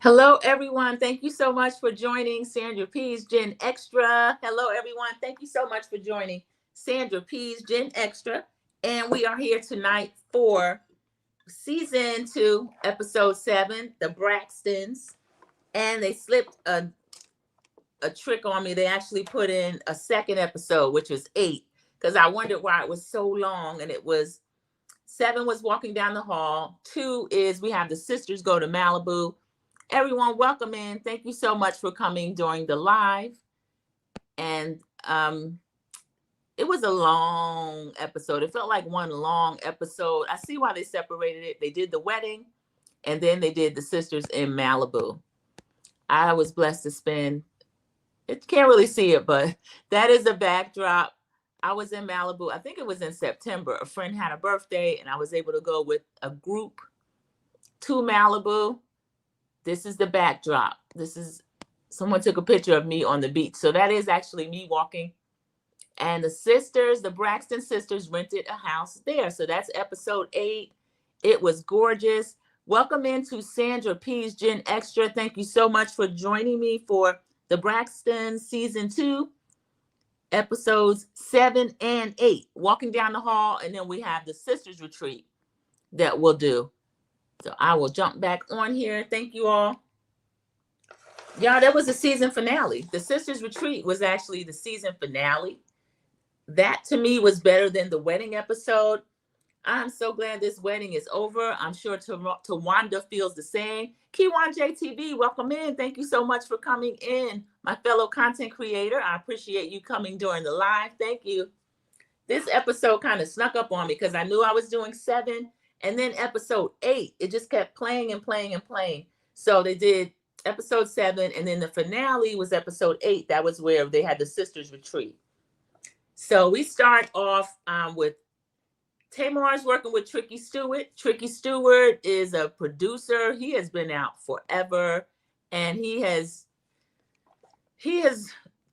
Hello, everyone. Thank you so much for joining Sandra P's Gen Extra. Hello, everyone. Thank you so much for joining Sandra P's Gen Extra. And we are here tonight for season 2, episode 7, The Braxtons. And they slipped a trick on me. They actually put in a second episode, which was 8, because I wondered why it was so long. And it was 7 was walking down the hall. 2 is we have the sisters go to Malibu. Everyone, welcome in. Thank you so much for coming during the live. And it was a long episode. It felt like one long episode. I see why they separated it. They did the wedding, and then they did the sisters in Malibu. I was blessed to spend, it can't really see it, but that is a backdrop. I was in Malibu. I think it was in September. A friend had a birthday, and I was able to go with a group to Malibu. This is the backdrop. Someone took a picture of me on the beach. So that is actually me walking. And the Braxton sisters rented a house there. So that's episode 8. It was gorgeous. Welcome into Sandra P's Gen Extra. Thank you so much for joining me for the Braxton season 2, episodes 7 and 8. Walking down the hall, and then we have the sisters retreat that we'll do. So I will jump back on here. Thank you all. Y'all, that was the season finale. The sisters retreat was actually the season finale. That to me was better than the wedding episode. I'm so glad this wedding is over. I'm sure Towanda feels the same. Kiwan JTV, welcome in. Thank you so much for coming in, my fellow content creator. I appreciate you coming during the live. Thank you. This episode kind of snuck up on me because I knew I was doing 7. And then episode 8, it just kept playing and playing and playing. So they did episode 7, and then the finale was episode 8. That was where they had the sisters retreat. So we start off with Tamar's working with Tricky Stewart. Tricky Stewart is a producer. He has been out forever, and he has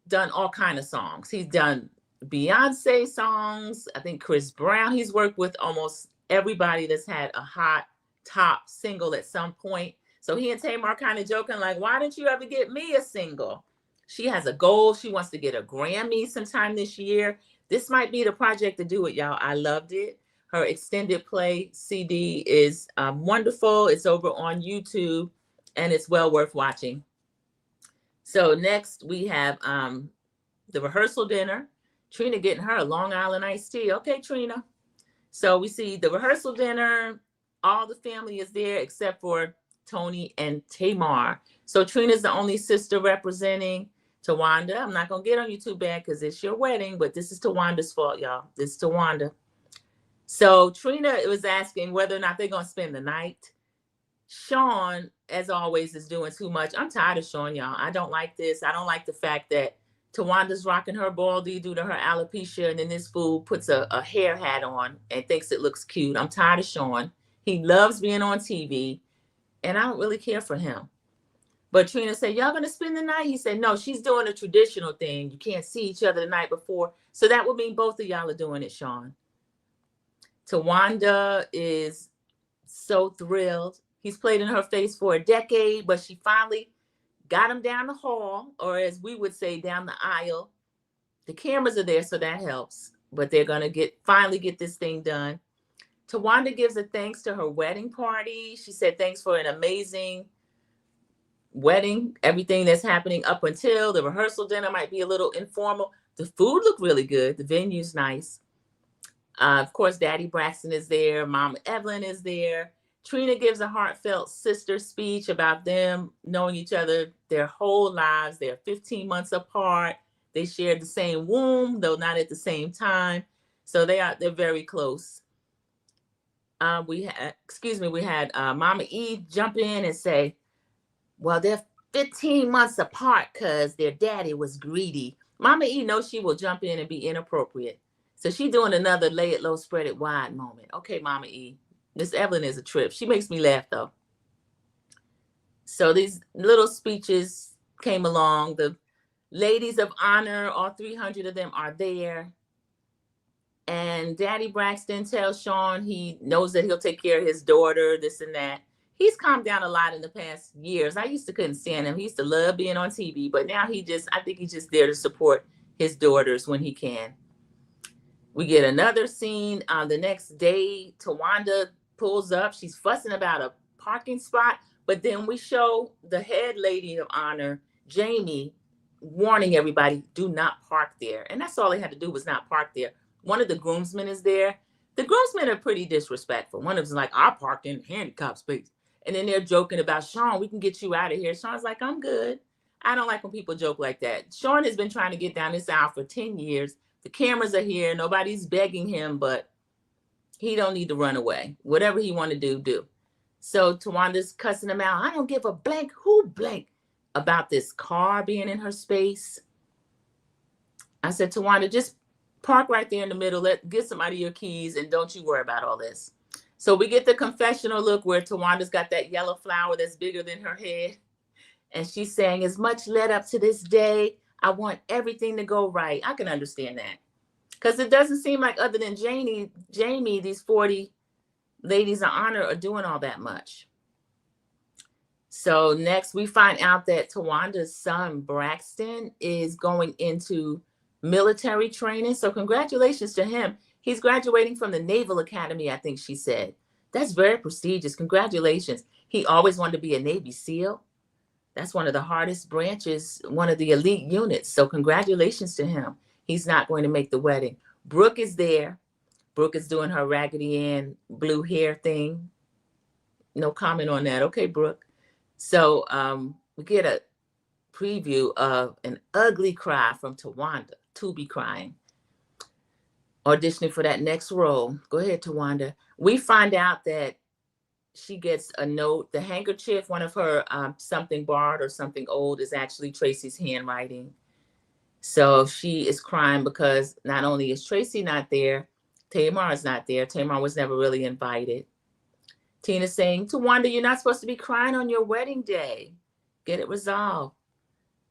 done all kind of songs. He's done Beyonce songs. I think Chris Brown. He's worked with almost everybody that's had a hot top single at some point. So he and Tamar kind of joking like, why didn't you ever get me a single? She has a goal. She wants to get a Grammy sometime this year. This might be the project to do it, y'all. I loved it. Her extended play CD is wonderful. It's over on YouTube, and it's well worth watching. So next we have the rehearsal dinner. Trina getting her a Long Island iced tea. Okay, Trina. So we see the rehearsal dinner. All the family is there except for Tony and Tamar. So Trina's the only sister representing Towanda. I'm not going to get on you too bad because it's your wedding, but this is Towanda's fault, y'all. This is Towanda. So Trina was asking whether or not they're going to spend the night. Sean, as always, is doing too much. I'm tired of Sean, y'all. I don't like this. I don't like the fact that Tawanda's rocking her baldy due to her alopecia, and then this fool puts a hair hat on and thinks it looks cute. I'm tired of Sean. He loves being on TV, and I don't really care for him. But Trina said, y'all going to spend the night? He said, no, she's doing a traditional thing. You can't see each other the night before. So that would mean both of y'all are doing it, Sean. Towanda is so thrilled. He's played in her face for a decade, but she finally got him down the hall, or as we would say, down the aisle. The cameras are there, so that helps. But they're going to finally get this thing done. Towanda gives a thanks to her wedding party. She said, thanks for an amazing wedding. Everything that's happening up until the rehearsal dinner might be a little informal. The food looked really good. The venue's nice. Of course, Daddy Braxton is there. Mama Evelyn is there. Trina gives a heartfelt sister speech about them knowing each other their whole lives. They're 15 months apart. They shared the same womb, though not at the same time. So they're very close. We had Mama E jump in and say, well, they're 15 months apart because their daddy was greedy. Mama E knows she will jump in and be inappropriate. So she's doing another lay it low, spread it wide moment. Okay, Mama E. Miss Evelyn is a trip. She makes me laugh, though. So these little speeches came along. The ladies of honor, all 300 of them are there. And Daddy Braxton tells Sean he knows that he'll take care of his daughter, this and that. He's calmed down a lot in the past years. I used to couldn't stand him. He used to love being on TV, but now I think he's just there to support his daughters when he can. We get another scene on the next day. Towanda pulls up. She's fussing about a parking spot, but then we show the head lady of honor, Jamie, warning everybody, do not park there. And that's all they had to do was not park there. One of the groomsmen is there. The groomsmen are pretty disrespectful. One of them's like, I parked in handicap space. And then they're joking about, Sean, we can get you out of here. Sean's like, I'm good. I don't like when people joke like that. Sean has been trying to get down this aisle for 10 years. The cameras are here. Nobody's begging him, but he don't need to run away. Whatever he want to do, do. So Tawanda's cussing him out. I don't give a blank who blank about this car being in her space. I said, Towanda, just park right there in the middle. Get somebody your keys and don't you worry about all this. So we get the confessional look where Tawanda's got that yellow flower that's bigger than her head. And she's saying, as much led up to this day, I want everything to go right. I can understand that. Because it doesn't seem like other than Jamie, these 40 ladies of honor are doing all that much. So next we find out that Tawanda's son, Braxton, is going into military training. So congratulations to him. He's graduating from the Naval Academy, I think she said. That's very prestigious. Congratulations. He always wanted to be a Navy SEAL. That's one of the hardest branches, one of the elite units. So congratulations to him. He's not going to make the wedding. Brooke is there. Brooke is doing her Raggedy Ann blue hair thing. No comment on that. Okay, Brooke. So we get a preview of an ugly cry from Towanda, to be crying, auditioning for that next role. Go ahead, Towanda. We find out that she gets a note. The handkerchief, one of her something barred or something old, is actually Tracy's handwriting. So she is crying because not only is Tracy not there, Tamar is not there. Tamar was never really invited. Tina's saying, Towanda, you're not supposed to be crying on your wedding day. Get it resolved.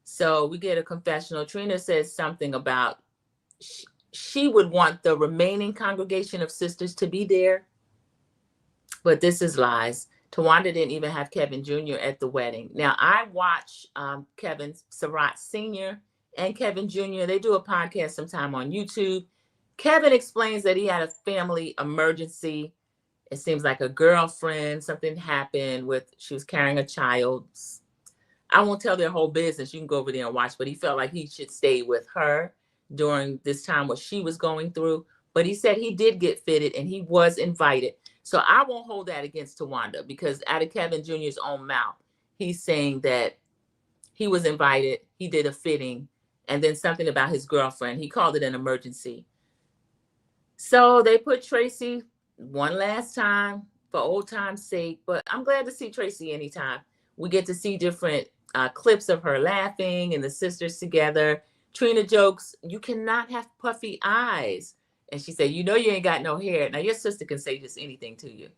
So we get a confessional. Trina says something about she would want the remaining congregation of sisters to be there. But this is lies. Towanda didn't even have Kevin Jr. at the wedding. Now, I watch Kevin Surrat Sr. and Kevin Jr. They do a podcast sometime on YouTube. Kevin explains that he had a family emergency. It seems like a girlfriend, something happened she was carrying a child. I won't tell their whole business. You can go over there and watch, but he felt like he should stay with her during this time, what she was going through. But he said he did get fitted and he was invited. So I won't hold that against Towanda because out of Kevin Jr.'s own mouth, he's saying that he was invited, he did a fitting, and then something about his girlfriend. He called it an emergency. So they put Tracy one last time for old time's sake, but I'm glad to see Tracy anytime. We get to see different clips of her laughing and the sisters together. Trina jokes, you cannot have puffy eyes. And she said, you know you ain't got no hair. Now, your sister can say just anything to you.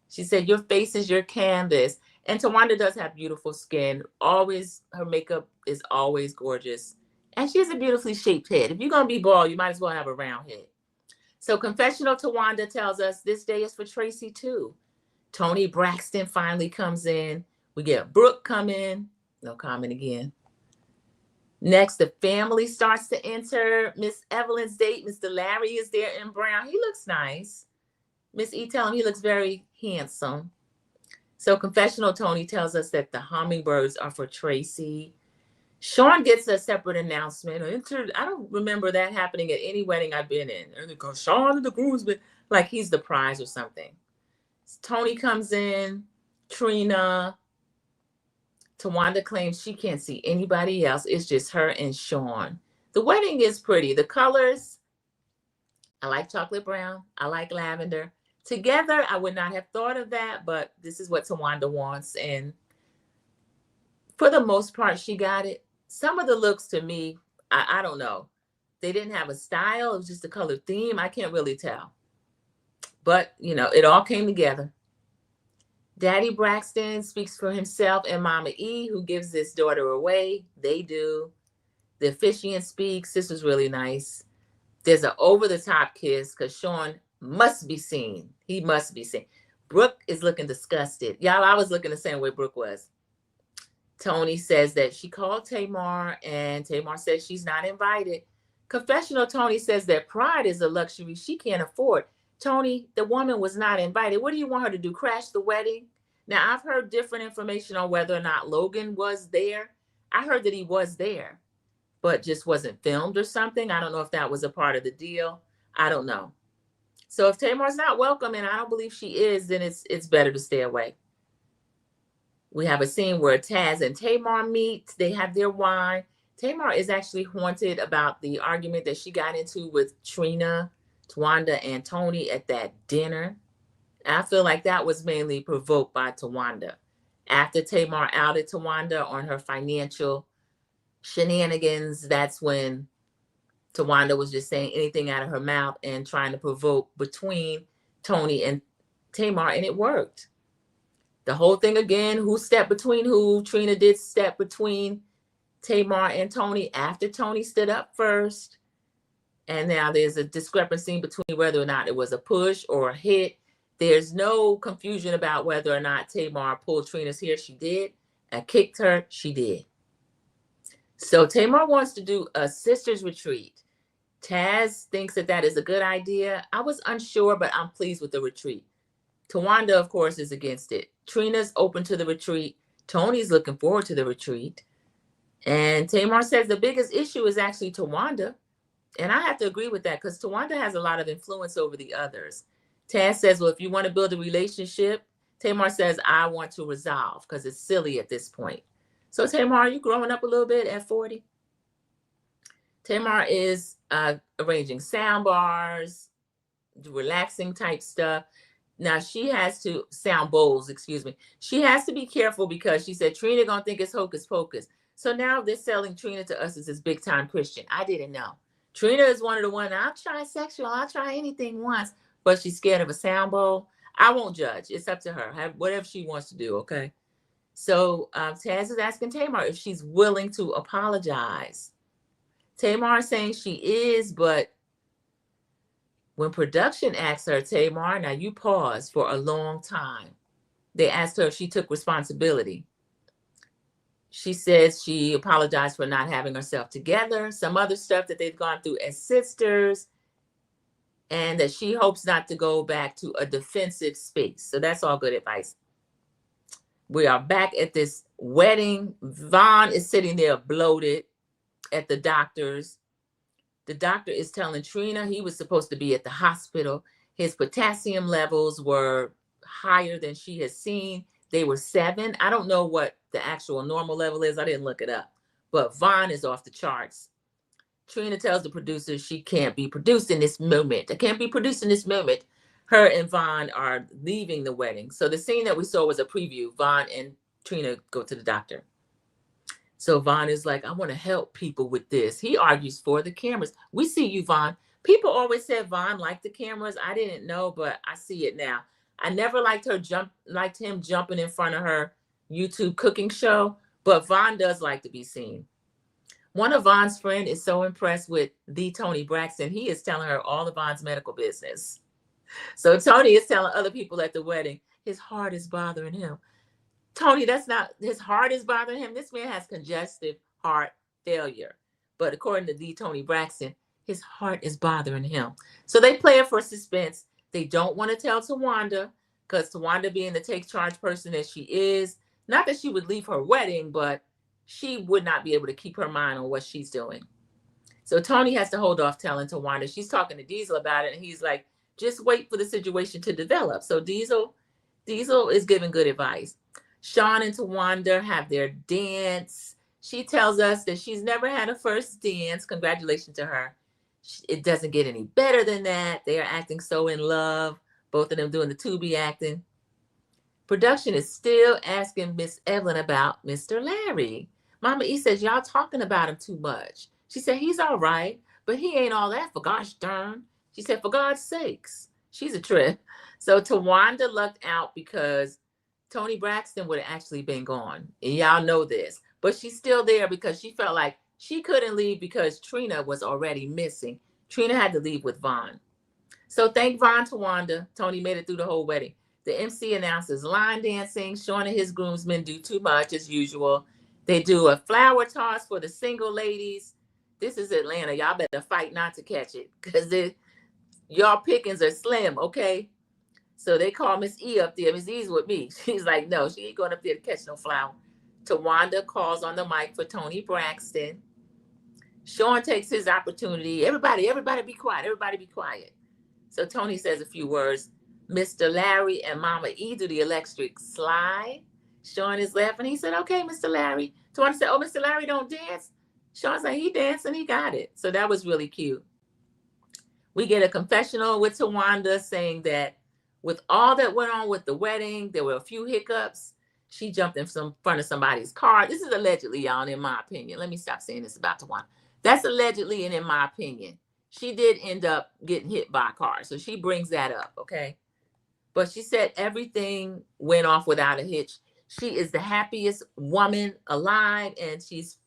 She said, your face is your canvas. And Towanda does have beautiful skin. Always, her makeup is always gorgeous. And she has a beautifully shaped head. If you're going to be bald, you might as well have a round head. So confessional Towanda tells us this day is for Tracy, too. Toni Braxton finally comes in. We get Brooke come in. No comment again. Next, the family starts to enter. Miss Evelyn's date, Mr. Larry, is there in brown. He looks nice. Miss E tell him he looks very handsome. So confessional Toni tells us that the hummingbirds are for Tracy. Sean gets a separate announcement. I don't remember that happening at any wedding I've been in. And they go, Sean and the groomsmen, like he's the prize or something. Toni comes in, Trina. Towanda claims she can't see anybody else. It's just her and Sean. The wedding is pretty. The colors, I like chocolate brown. I like lavender. Together, I would not have thought of that, but this is what Towanda wants. And for the most part, she got it. Some of the looks to me, I don't know. They didn't have a style. It was just a color theme. I can't really tell. But, you know, it all came together. Daddy Braxton speaks for himself and Mama E, who gives this daughter away. They do. The officiant speaks. This was really nice. There's an over-the-top kiss because Sean must be seen. He must be seen. Brooke is looking disgusted. Y'all, I was looking the same way Brooke was. Tony says that she called Tamar and Tamar says she's not invited. Confessional Tony says that pride is a luxury she can't afford. Tony, the woman was not invited. What do you want her to do? Crash the wedding? Now, I've heard different information on whether or not Logan was there. I heard that he was there, but just wasn't filmed or something. I don't know if that was a part of the deal. I don't know. So if Tamar's not welcome, and I don't believe she is, then it's better to stay away. We have a scene where Taz and Tamar meet. They have their wine. Tamar is actually haunted about the argument that she got into with Trina, Towanda, and Tony at that dinner. I feel like that was mainly provoked by Towanda. After Tamar outed Towanda on her financial shenanigans, that's when Towanda was just saying anything out of her mouth and trying to provoke between Tony and Tamar, and it worked. The whole thing again, who stepped between who? Trina did step between Tamar and Tony after Tony stood up first. And now there's a discrepancy between whether or not it was a push or a hit. There's no confusion about whether or not Tamar pulled Trina's hair. She did. And kicked her. She did. So Tamar wants to do a sister's retreat. Taz thinks that that is a good idea. I was unsure, but I'm pleased with the retreat. Towanda, of course, is against it. Trina's open to the retreat. Tony's looking forward to the retreat. And Tamar says the biggest issue is actually Towanda. And I have to agree with that because Towanda has a lot of influence over the others. Taz says, well, if you want to build a relationship, Tamar says, I want to resolve because it's silly at this point. So Tamar, are you growing up a little bit at 40? Tamar is arranging sound bars, relaxing type stuff. Now she has to sound bowls, excuse me. She has to be careful because she said Trina gonna think it's hocus pocus. So now they're selling Trina to us as this big time Christian. I didn't know. Trina is one of the ones, I'll try sexual, I'll try anything once, but she's scared of a sound bowl. I won't judge. It's up to her. Have whatever she wants to do, okay? So Taz is asking Tamar if she's willing to apologize. Tamar is saying she is, but when production asked her, Tamar, now you paused for a long time. They asked her if she took responsibility. She says she apologized for not having herself together, some other stuff that they've gone through as sisters, and that she hopes not to go back to a defensive space. So that's all good advice. We are back at this wedding. Vaughn is sitting there bloated at the doctor's. The doctor is telling Trina he was supposed to be at the hospital. His potassium levels were higher than she has seen. They were 7. I don't know what the actual normal level is. I didn't look it up. But Vaughn is off the charts. Trina tells the producer she can't be produced in this moment. I can't be produced in this moment. Her and Vaughn are leaving the wedding. So the scene that we saw was a preview. Vaughn and Trina go to the doctor. So Vaughn is like, I want to help people with this. He argues for the cameras. We see you, Vaughn. People always said Vaughn liked the cameras. I didn't know, but I see it now. I never liked him jumping in front of her YouTube cooking show, but Vaughn does like to be seen. One of Vaughn's friends is so impressed with the Tony Braxton, he is telling her all of Vaughn's medical business. So Tony is telling other people at the wedding, his heart is bothering him. Tony, that's not, his heart is bothering him. This man has congestive heart failure. But according to the Tony Braxton, his heart is bothering him. So they play it for suspense. They don't want to tell Towanda because Towanda, being the take charge person that she is, not that she would leave her wedding, but she would not be able to keep her mind on what she's doing. So Tony has to hold off telling Towanda. She's talking to Diesel about it, and he's like, just wait for the situation to develop. So Diesel is giving good advice. Sean and Towanda have their dance. She tells us that she's never had a first dance. Congratulations to her. It doesn't get any better than that. They are acting so in love. Both of them doing the Tubi acting. Production is still asking Miss Evelyn about Mr. Larry. Mama E says, y'all talking about him too much. She said, he's all right, but he ain't all that for gosh darn. She said, for God's sakes. She's a trip. So Towanda lucked out because Tony Braxton would have actually been gone. And y'all know this. But she's still there because she felt like she couldn't leave because Trina was already missing. Trina had to leave with Vaughn. So thank Vaughn, Towanda. Tony made it through the whole wedding. The MC announces line dancing. Sean and his groomsmen do too much as usual. They do a flower toss for the single ladies. This is Atlanta. Y'all better fight not to catch it because y'all pickings are slim, okay? So they call Miss E up there. Miss E's with me. She's like, no, she ain't going up there to catch no flower. Towanda calls on the mic for Toni Braxton. Sean takes his opportunity. Everybody be quiet. Everybody be quiet. So Toni says a few words. Mr. Larry and Mama E do the electric slide. Sean is laughing. He said, okay, Mr. Larry. Towanda said, oh, Mr. Larry don't dance. Sean's like, he danced and he got it. So that was really cute. We get a confessional with Towanda saying that with all that went on with the wedding, there were a few hiccups. She jumped in front of somebody's car. This is allegedly, y'all, in my opinion. Let me stop saying this about Towanda. That's allegedly, and in my opinion, she did end up getting hit by a car. So she brings that up, okay? But she said everything went off without a hitch. She is the happiest woman alive, and she's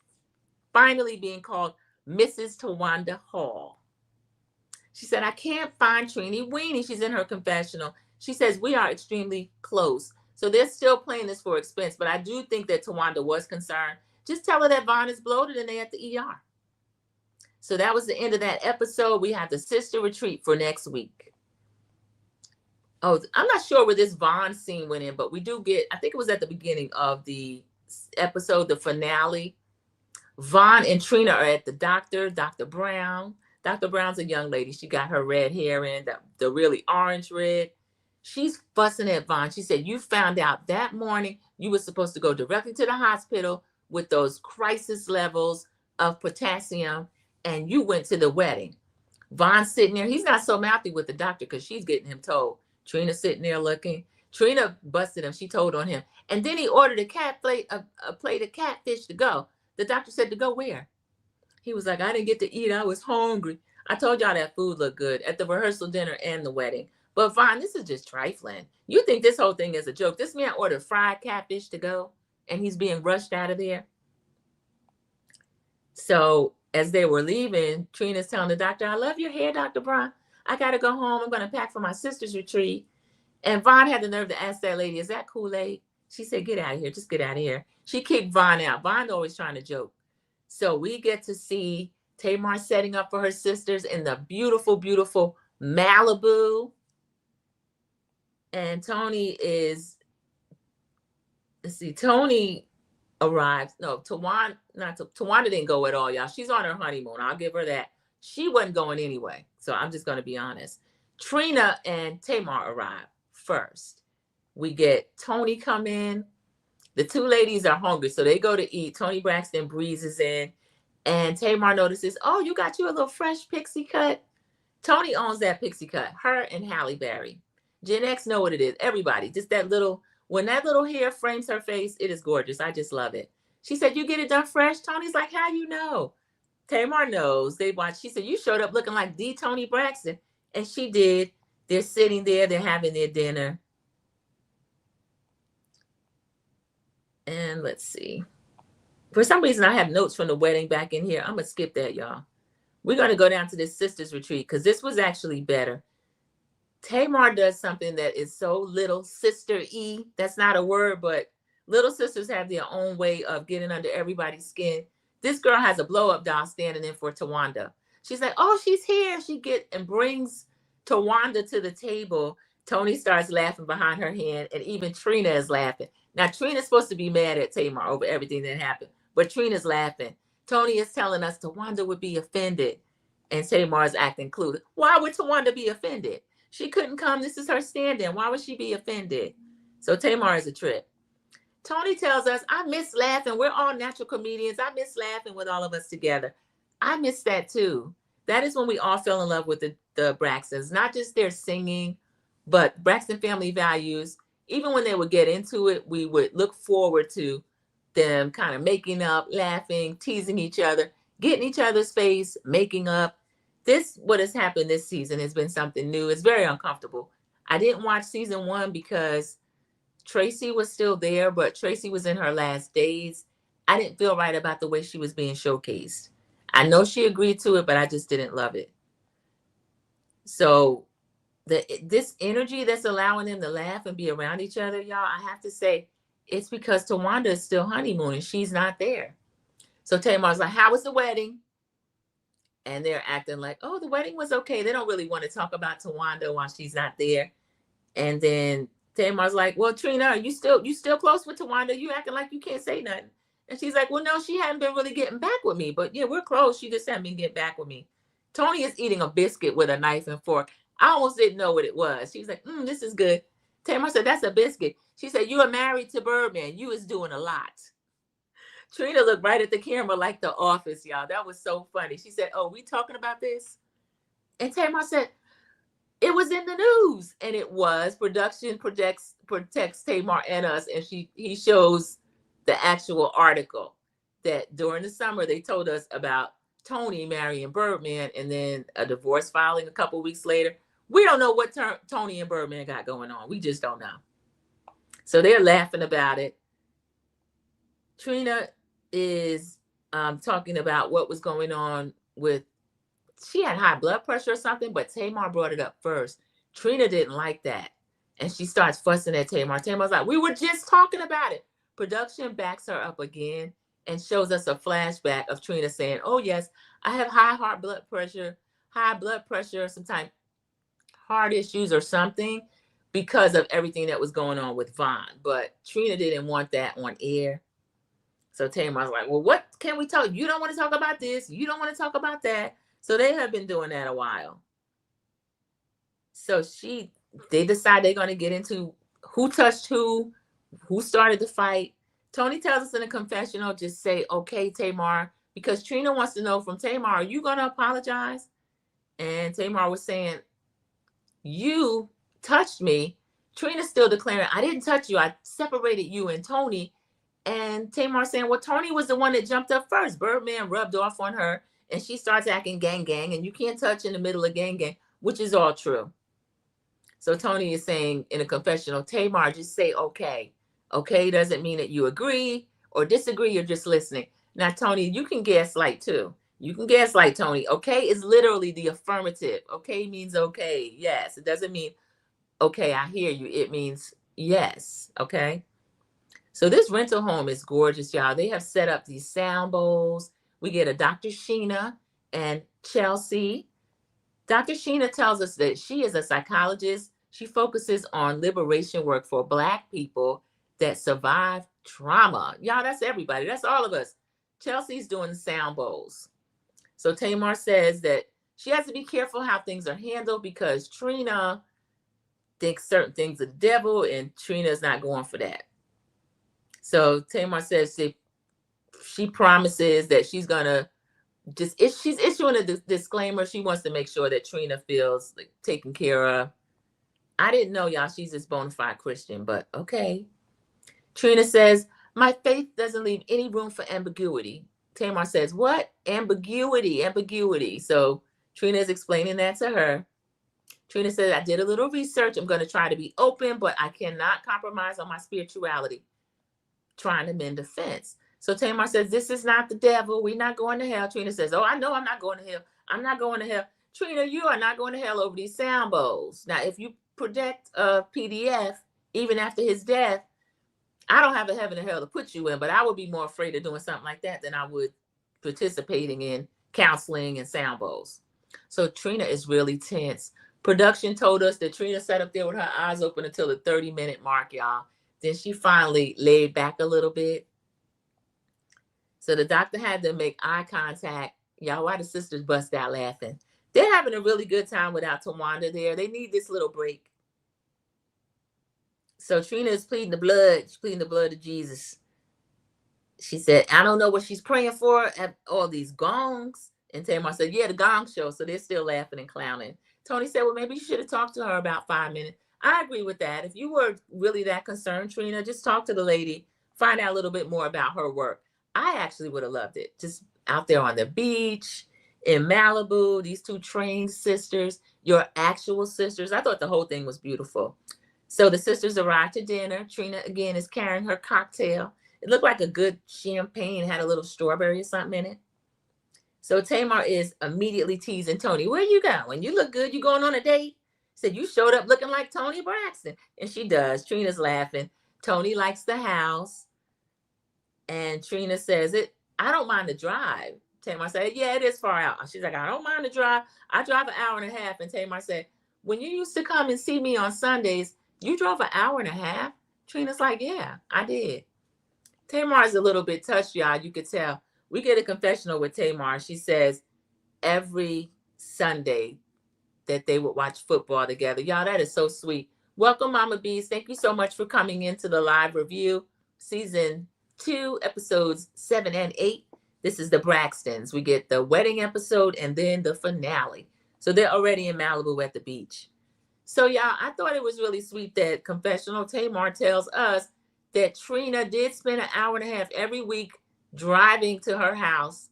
finally being called Mrs. Towanda Hall. She said, I can't find Trini Weenie. She's in her confessional. She says, we are extremely close. So they're still playing this for expense, but I do think that Towanda was concerned. Just tell her that Vaughn is bloated and they're at the ER. So that was the end of that episode. We have the sister retreat for next week. Oh, I'm not sure where this Vaughn scene went in, but we do get, I think it was at the beginning of the episode, the finale. Vaughn and Trina are at the doctor, Dr. Brown. Dr. Brown's a young lady. She got her red hair in, the really orange red. She's fussing at Vaughn. She said, you found out that morning you were supposed to go directly to the hospital with those crisis levels of potassium, and you went to the wedding. Vaughn's sitting there. He's not so mouthy with the doctor because she's getting him told. Trina's sitting there looking. Trina busted him. She told on him. And then he ordered a plate of catfish to go. The doctor said, to go where? He was like, I didn't get to eat. I was hungry. I told y'all that food looked good at the rehearsal dinner and the wedding. But Vaughn, this is just trifling. You think this whole thing is a joke. This man ordered fried catfish to go, and he's being rushed out of there. So as they were leaving, Trina's telling the doctor, I love your hair, Dr. Brown. I got to go home. I'm going to pack for my sister's retreat. And Vaughn had the nerve to ask that lady, is that Kool-Aid? She said, get out of here. Just get out of here. She kicked Vaughn out. Vaughn's always trying to joke. So we get to see Tamar setting up for her sisters in the beautiful, beautiful Malibu. And Toni arrives. No, Towanda didn't go at all, y'all. She's on her honeymoon. I'll give her that. She wasn't going anyway. So I'm just going to be honest. Trina and Tamar arrive first. We get Toni come in. The two ladies are hungry, so they go to eat. Toni Braxton breezes in, and Tamar notices, oh, you got you a little fresh pixie cut. Toni owns that pixie cut, her and Halle Berry. Gen X know what it is. Everybody, just that little, when that little hair frames her face, it is gorgeous. I just love it. She said, you get it done fresh? Toni's like, how you know? Tamar knows. They watched. She said, you showed up looking like the Toni Braxton. And she did. They're sitting there. They're having their dinner. And let's see. For some reason, I have notes from the wedding back in here. I'm going to skip that, y'all. We're going to go down to this sisters retreat because this was actually better. Tamar does something that is so little sister-y. That's not a word, but little sisters have their own way of getting under everybody's skin. This girl has a blow-up doll standing in for Towanda. She's like, oh, she's here. She brings Towanda to the table. Toni starts laughing behind her hand, and even Trina is laughing. Now, Trina's supposed to be mad at Tamar over everything that happened, but Trina's laughing. Toni is telling us Towanda would be offended, and Tamar is acting clueless. Why would Towanda be offended? She couldn't come. This is her stand-in. Why would she be offended? So Tamar is a trip. Toni tells us, I miss laughing. We're all natural comedians. I miss laughing with all of us together. I miss that too. That is when we all fell in love with the Braxtons, not just their singing, but Braxton family values. Even when they would get into it, we would look forward to them kind of making up, laughing, teasing each other, getting each other's face, making up. What has happened this season has been something new. It's very uncomfortable. I didn't watch season 1 because Tracy was still there, but Tracy was in her last days. I didn't feel right about the way she was being showcased. I know she agreed to it, but I just didn't love it. So this energy that's allowing them to laugh and be around each other, y'all, I have to say, it's because Towanda is still honeymooning. She's not there. So Tamar's like, how was the wedding? And they're acting like, oh, the wedding was okay. They don't really want to talk about Towanda while she's not there. And then Tamar's like, well, Trina, are you still close with Towanda? You acting like you can't say nothing. And she's like, well, no, she hadn't been really getting back with me. But yeah, we're close. She just hadn't been getting back with me. Tony is eating a biscuit with a knife and fork. I almost didn't know what it was. She's like, this is good. Tamar said, that's a biscuit. She said, you are married to Birdman. You is doing a lot. Trina looked right at the camera like The Office, y'all. That was so funny. She said, oh, we talking about this? And Tamar said, it was in the news. And it was. Production protects Tamar and us. And he shows the actual article that during the summer they told us about Tony marrying Birdman and then a divorce filing a couple weeks later. We don't know what Tony and Birdman got going on. We just don't know. So they're laughing about it. Trina is talking about what was going on with, she had high blood pressure or something, but Tamar brought it up first. Trina didn't like that. And she starts fussing at Tamar. Tamar's like, we were just talking about it. Production backs her up again and shows us a flashback of Trina saying, oh, yes, I have high blood pressure, sometimes heart issues or something because of everything that was going on with Vaughn. But Trina didn't want that on air. So Tamar's like, well, what can we talk? You don't want to talk about this. You don't want to talk about that. So they have been doing that a while. So they decide they're going to get into who touched who started the fight. Tony tells us in a confessional, just say, okay, Tamar, because Trina wants to know from Tamar, are you going to apologize? And Tamar was saying, you touched me. Trina's still declaring, I didn't touch you. I separated you and Tony. And Tamar saying, well, Tony was the one that jumped up first. Birdman rubbed off on her and she starts acting gang, and you can't touch in the middle of gang, which is all true. So Tony is saying in a confessional, Tamar, just say, okay. Okay doesn't mean that you agree or disagree. You're just listening. Now, Tony, you can gaslight too. You can gaslight Tony. Okay is literally the affirmative. Okay means okay. Yes. It doesn't mean, okay, I hear you. It means yes. Okay. So this rental home is gorgeous, y'all. They have set up these sound bowls. We get a Dr. Sheena and Chelsea. Dr. Sheena tells us that she is a psychologist. She focuses on liberation work for Black people that survive trauma. Y'all, that's everybody. That's all of us. Chelsea's doing the sound bowls. So Tamar says that she has to be careful how things are handled because Trina thinks certain things are the devil and Trina's not going for that. So Tamar says she promises that she's going to if she's issuing a disclaimer, she wants to make sure that Trina feels like taken care of. I didn't know, y'all, she's this bona fide Christian, but okay. Trina says, my faith doesn't leave any room for ambiguity. Tamar says, what? Ambiguity. So Trina is explaining that to her. Trina says, I did a little research. I'm going to try to be open, but I cannot compromise on my spirituality. Trying to mend a fence. So Tamar says, this is not the devil. We're not going to hell. Trina says, oh, I know I'm not going to hell. I'm not going to hell. Trina, you are not going to hell over these sound bowls. Now, if you project a PDF, even after his death, I don't have a heaven and hell to put you in, but I would be more afraid of doing something like that than I would participating in counseling and sound bowls. So Trina is really tense. Production told us that Trina sat up there with her eyes open until the 30-minute mark, y'all. Then she finally laid back a little bit. So the doctor had to make eye contact. Y'all, why the sisters bust out laughing? They're having a really good time without Towanda there. They need this little break. So Trina is pleading the blood. She's pleading the blood of Jesus. She said, I don't know what she's praying for at all these gongs. And Tamar said, yeah, the gong show. So they're still laughing and clowning. Tony said, well, maybe you should have talked to her about 5 minutes. I agree with that. If you were really that concerned, Trina, just talk to the lady, find out a little bit more about her work. I actually would have loved it. Just out there on the beach in Malibu, these two trained sisters, your actual sisters. I thought the whole thing was beautiful. So the sisters arrived to dinner. Trina, again, is carrying her cocktail. It looked like a good champagne, had a little strawberry or something in it. So Tamar is immediately teasing Tony. Where you going? You look good. You going on a date? Said, you showed up looking like Toni Braxton. And she does. Trina's laughing. Toni likes the house. And Trina says, I don't mind the drive. Tamar said, yeah, it is far out. She's like, I don't mind the drive. I drive an hour and a half. And Tamar said, when you used to come and see me on Sundays, you drove an hour and a half? Trina's like, yeah, I did. Tamar is a little bit touched, y'all. You could tell. We get a confessional with Tamar. She says every Sunday that they would watch football together. Y'all, that is so sweet. Welcome, Mama Bees. Thank you so much for coming into the live review. Season 2, episodes 7 and 8. This is the Braxtons. We get the wedding episode and then the finale. So they're already in Malibu at the beach. So, y'all, I thought it was really sweet that confessional Tamar tells us that Trina did spend an hour and a half every week driving to her house,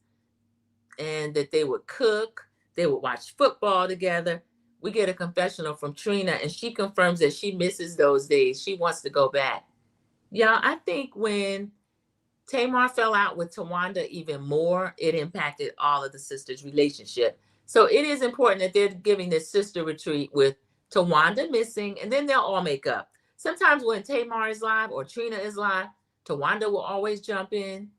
and that they would cook, they would watch football together. We get a confessional from Trina, and she confirms that she misses those days. She wants to go back. Y'all, I think when Tamar fell out with Towanda even more, it impacted all of the sisters' relationship. So it is important that they're giving this sister retreat with Towanda missing, and then they'll all make up. Sometimes when Tamar is live or Trina is live, Towanda will always jump in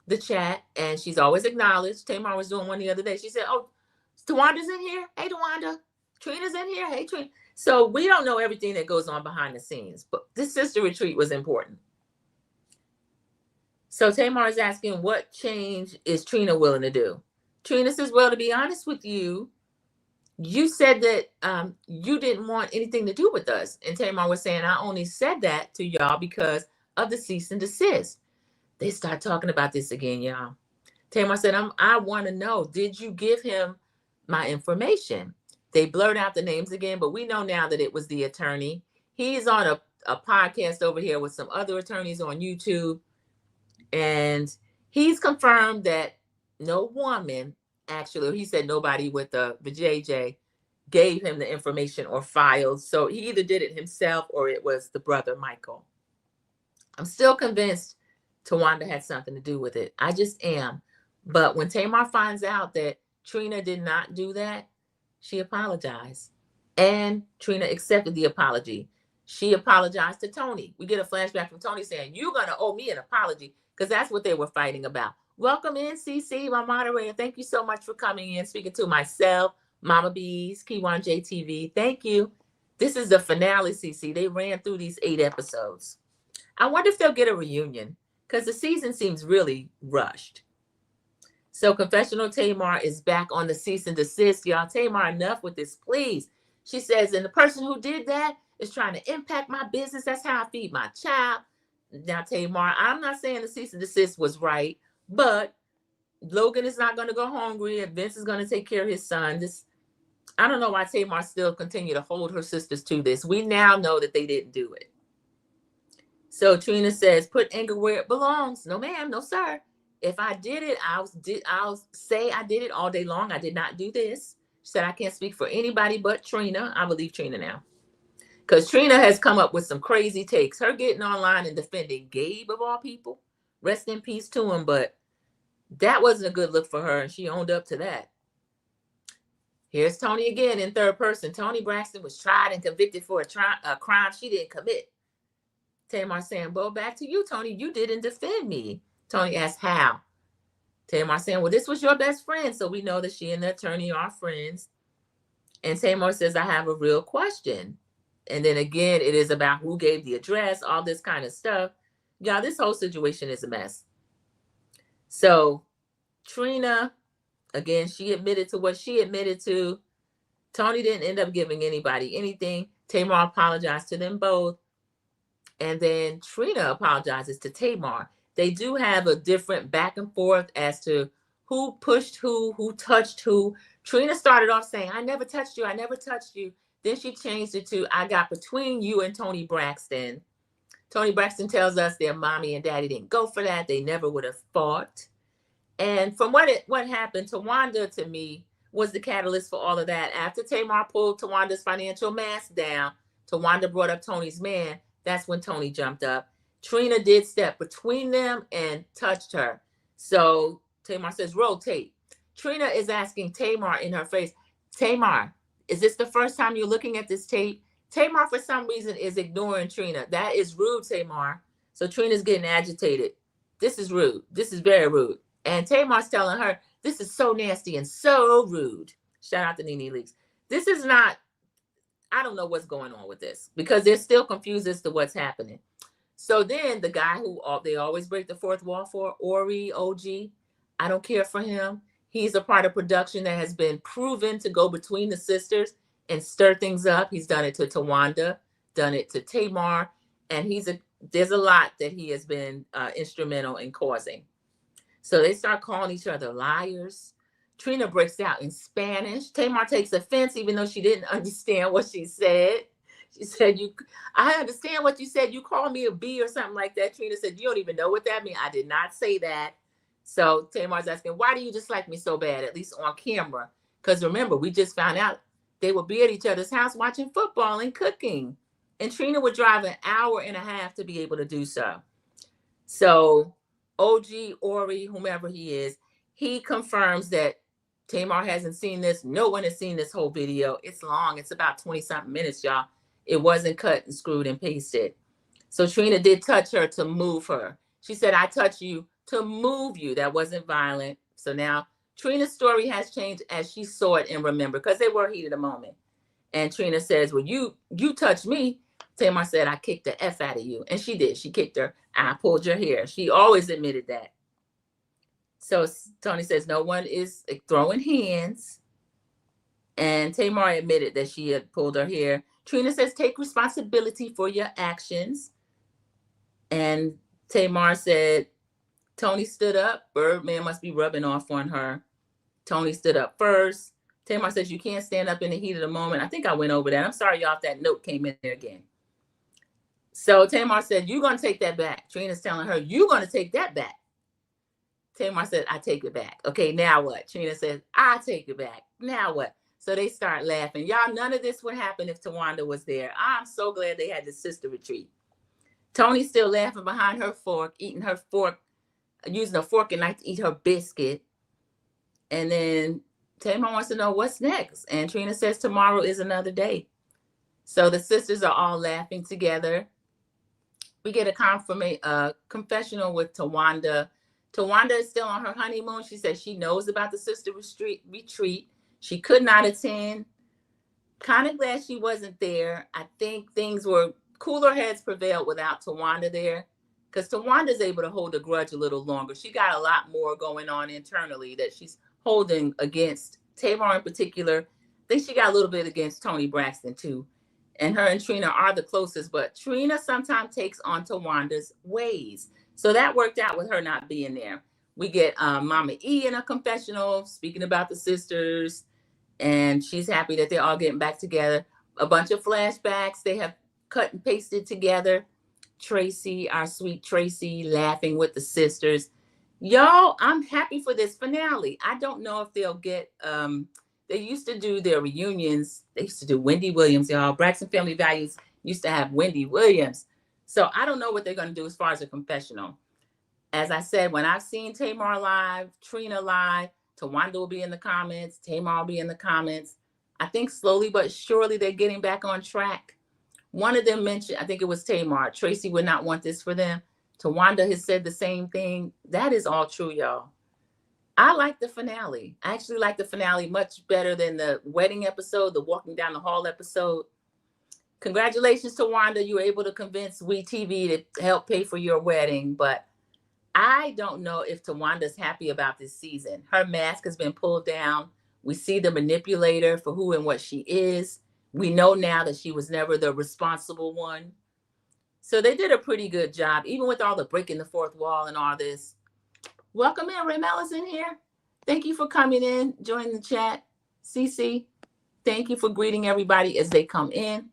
the chat, and she's always acknowledged. Tamar was doing one the other day. She said, oh, Tawanda's in here. Hey, Towanda. Trina's in here. Hey, Trina. So we don't know everything that goes on behind the scenes, but this sister retreat was important. So Tamar is asking, what change is Trina willing to do? Trina says, well, to be honest with you, you said that you didn't want anything to do with us. And Tamar was saying, I only said that to y'all because of the cease and desist. They start talking about this again, y'all. Tamar said, I want to know, did you give him my information? They blurred out the names again, but we know now that it was the attorney. He's on a podcast over here with some other attorneys on YouTube. And he's confirmed that no woman, actually, he said nobody with the JJ gave him the information or files. So he either did it himself or it was the brother, Michael. I'm still convinced Towanda had something to do with it. I just am. But when Tamar finds out that Trina did not do that, she apologized. And Trina accepted the apology. She apologized to Toni. We get a flashback from Toni saying, you're going to owe me an apology, because that's what they were fighting about. Welcome in, CC, my moderator. Thank you so much for coming in, speaking to myself, Mama Bees, Kiwan JTV. Thank you. This is the finale, CC. They ran through these 8 episodes. I wonder if they'll get a reunion, because the season seems really rushed. So Confessional Tamar is back on the cease and desist. Y'all, Tamar, enough with this, please. She says, and the person who did that is trying to impact my business. That's how I feed my child. Now, Tamar, I'm not saying the cease and desist was right, but Logan is not going to go hungry, and Vince is going to take care of his son. I don't know why Tamar still continue to hold her sisters to this. We now know that they didn't do it. So Trina says, put anger where it belongs. No, ma'am. No, sir. If I did it, I'll say I did it all day long. I did not do this. She said, I can't speak for anybody but Trina. I believe Trina now. Because Trina has come up with some crazy takes. Her getting online and defending Gabe, of all people. Rest in peace to him. But that wasn't a good look for her, and she owned up to that. Here's Toni again in third person. Toni Braxton was tried and convicted for a crime she didn't commit. Tamar saying, well, back to you, Toni. You didn't defend me. Toni asked, how? Tamar saying, well, this was your best friend, so we know that she and the attorney are friends. And Tamar says, I have a real question. And then again, it is about who gave the address, all this kind of stuff. Y'all, this whole situation is a mess. So Trina, again, she admitted to what she admitted to. Toni didn't end up giving anybody anything. Tamar apologized to them both. And then Trina apologizes to Tamar. They do have a different back and forth as to who pushed who touched who. Trina started off saying, I never touched you. I never touched you. Then she changed it to, I got between you and Toni Braxton. Toni Braxton tells us their mommy and daddy didn't go for that. They never would have fought. And from what happened, Towanda, to me, was the catalyst for all of that. After Tamar pulled Tawanda's financial mask down, Towanda brought up Toni's man. That's when Toni jumped up. Trina did step between them and touched her. So Tamar says, rotate. Trina is asking Tamar in her face, Tamar, Is this the first time you're looking at this tape? Tamar, for some reason, is ignoring Trina. That is rude, Tamar. So Trina's getting agitated. This is rude. This is very rude. And Tamar's telling her, this is so nasty and so rude. Shout out to Nene Leaks. This is not, I don't know what's going on with this because they're still confused as to what's happening. So then the guy who they always break the fourth wall for, Ori, OG, I don't care for him. He's a part of production that has been proven to go between the sisters and stir things up. He's done it to Towanda, done it to Tamar, and there's a lot that he has been instrumental in causing. So they start calling each other liars. Trina breaks out in Spanish. Tamar takes offense, even though she didn't understand what she said. She said, I understand what you said. You called me a B or something like that. Trina said, you don't even know what that means. I did not say that. So Tamar's asking, why do you dislike me so bad, at least on camera? Because remember, we just found out they would be at each other's house watching football and cooking. And Trina would drive an hour and a half to be able to do so. So OG, Ori, whomever he is, he confirms that Tamar hasn't seen this. No one has seen this whole video. It's long. It's about 20-something minutes, y'all. It wasn't cut and screwed and pasted. So Trina did touch her to move her. She said, I touched you to move you. That wasn't violent. So now Trina's story has changed as she saw it and remembered, because they were heat of the moment. And Trina says, well, you touched me. Tamar said, I kicked the F out of you. And she did. She kicked her. I pulled your hair. She always admitted that. So Tony says, no one is throwing hands. And Tamar admitted that she had pulled her hair. Trina says, take responsibility for your actions. And Tamar said, Tony stood up. Birdman must be rubbing off on her. Tony stood up first. Tamar says, you can't stand up in the heat of the moment. I think I went over that. I'm sorry, y'all, if that note came in there again. So Tamar said, you're going to take that back. Trina's telling her, you're going to take that back. Tamar said, I take it back. Okay, now what? Trina says, I take it back. Now what? So they start laughing. Y'all, none of this would happen if Towanda was there. I'm so glad they had the sister retreat. Tony's still laughing behind her fork, eating her fork, using a fork and knife to eat her biscuit. And then Tamar wants to know what's next. And Trina says, tomorrow is another day. So the sisters are all laughing together. We get a confessional with Towanda. Towanda is still on her honeymoon. She says she knows about the sister retreat. She could not attend. Kind of glad she wasn't there. I think cooler heads prevailed without Towanda there, because Tawanda's able to hold a grudge a little longer. She got a lot more going on internally that she's holding against Tamar in particular. I think she got a little bit against Toni Braxton too. And her and Trina are the closest, but Trina sometimes takes on Tawanda's ways. So that worked out with her not being there. We get Mama E in a confessional speaking about the sisters, and she's happy that they're all getting back together. A bunch of flashbacks they have cut and pasted together. Tracy, our sweet Tracy, laughing with the sisters. Y'all, I'm happy for this finale. I don't know if they'll get, they used to do their reunions. They used to do Wendy Williams, y'all. Braxton Family Values used to have Wendy Williams. So I don't know what they're going to do as far as a confessional. As I said, when I've seen Tamar live, Trina live, Towanda will be in the comments, Tamar will be in the comments. I think slowly but surely they're getting back on track. One of them mentioned, I think it was Tamar, Tracy would not want this for them. Towanda has said the same thing. That is all true, y'all. I like the finale. I actually like the finale much better than the wedding episode, the walking down the hall episode. Congratulations, Towanda. You were able to convince WeTV to help pay for your wedding, but I don't know if Tawanda's happy about this season. Her mask has been pulled down. We see the manipulator for who and what she is. We know now that she was never the responsible one. So they did a pretty good job, even with all the breaking the fourth wall and all this. Welcome in. Raymel is in here. Thank you for coming in, joining the chat. Cece, thank you for greeting everybody as they come in.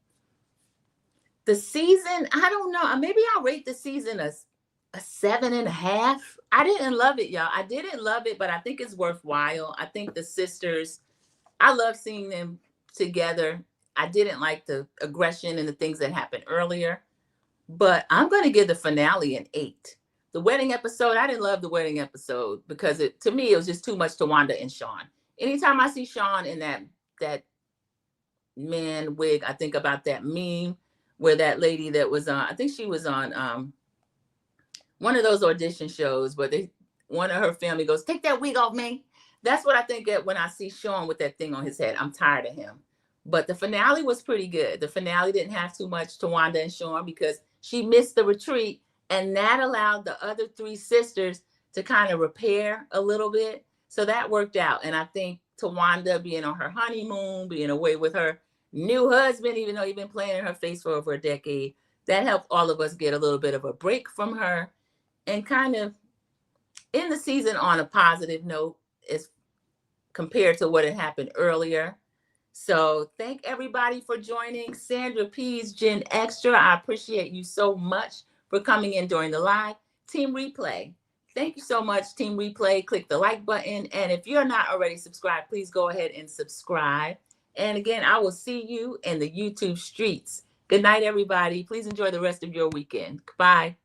The season, I don't know. Maybe I'll rate the season a 7.5. I didn't love it, y'all. I didn't love it, but I think it's worthwhile. I think the sisters, I love seeing them together. I didn't like the aggression and the things that happened earlier, but I'm going to give the finale an 8. The wedding episode, I didn't love the wedding episode because to me, it was just too much Towanda and Sean. Anytime I see Sean in that man wig. I think about that meme where that lady that was on, I think she was on one of those audition shows, but one of her family goes, "Take that wig off, man." That's what I think of when I see Sean with that thing on his head. I'm tired of him. But the finale was pretty good. The finale didn't have too much Towanda and Sean because she missed the retreat, and that allowed the other three sisters to kind of repair a little bit. So that worked out. And I think Towanda being on her honeymoon, being away with her new husband, even though he'd been playing in her face for over a decade, that helped all of us get a little bit of a break from her and kind of end the season on a positive note as compared to what had happened earlier. So thank everybody for joining. Sandra P's Gen Extra, I appreciate you so much for coming in during the live. Team Replay, thank you so much, Team Replay. Click the like button. And if you're not already subscribed, please go ahead and subscribe. And again, I will see you in the YouTube streets. Good night, everybody. Please enjoy the rest of your weekend. Bye.